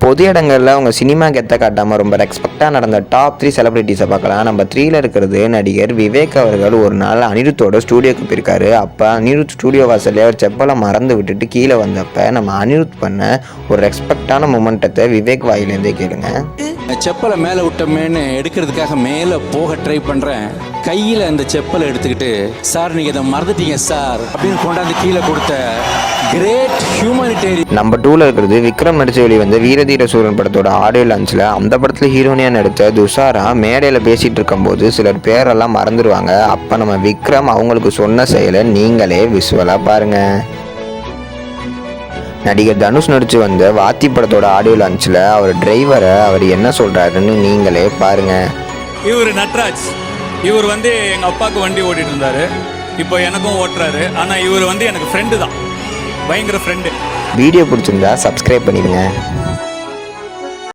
பொது இடங்களில் அவங்க சினிமா கெத்த காட்டாமல் ரொம்ப ரெஸ்பெக்டாக நடந்த டாப் 3 செலிபிரிட்டிஸை பார்க்கலாம். நம்பர் 3ல இருக்கிறது நடிகர் விவேக் அவர்கள். ஒரு நாள் அனிருத்தோட ஸ்டூடியோக்கு போயிருக்காரு. அப்போ அனிருத் ஸ்டூடியோ வாசல்லே அவர் செப்பலை மறந்து விட்டுட்டு கீழே வந்தப்போ நம்ம அனிருத் பண்ண ஒரு ரெஸ்பெக்டான மொமெண்டத்தை விவேக் வாயிலேருந்தே கேளுங்க. செப்பலை மேலே விட்டோமேன்னு எடுக்கிறதுக்காக மேலே போக ட்ரை பண்ணுறேன். கையில் அந்த செப்பலை எடுத்துக்கிட்டு, சார் நீங்கள் இதை மறந்துட்டீங்க சார் அப்படின்னு கொண்டாந்து கீழே கொடுத்த கிரேட் ஹியூமனிடேரியன். நம்பர் 2ல இருக்கிறது விக்ரம் நடிச்ச வெளி வந்து வீரதீர சூரன் படத்தோட ஆடியோ லான்ச்சில் அந்த படத்தில் ஹீரோனியாக நடித்த துஷாரா மேடையில் பேசிகிட்டு இருக்கும்போது சிலர் பேரெல்லாம் மறந்துடுவாங்க. அப்போ நம்ம விக்ரம் அவங்களுக்கு சொன்ன செயலை நீங்களே விஷுவலாக பாருங்கள். நடிகர் தனுஷ் நடித்து வந்த வாத்தி படத்தோட ஆடியோ லான்ச்சில் அவர் டிரைவரை அவர் என்ன சொல்கிறாருன்னு நீங்களே பாருங்கள். இவர் நட்ராஜ், இவர் வந்து எங்கள் அப்பாவுக்கு வண்டி ஓட்டிகிட்டு இருந்தார். இப்போ எனக்கும் ஓட்டுறாரு. ஆனால் இவர் வந்து எனக்கு ஃப்ரெண்டு தான், பயங்கர ஃப்ரெண்டு. வீடியோ பிடிச்சிருந்தா சப்ஸ்கிரைப் பண்ணிடுங்க.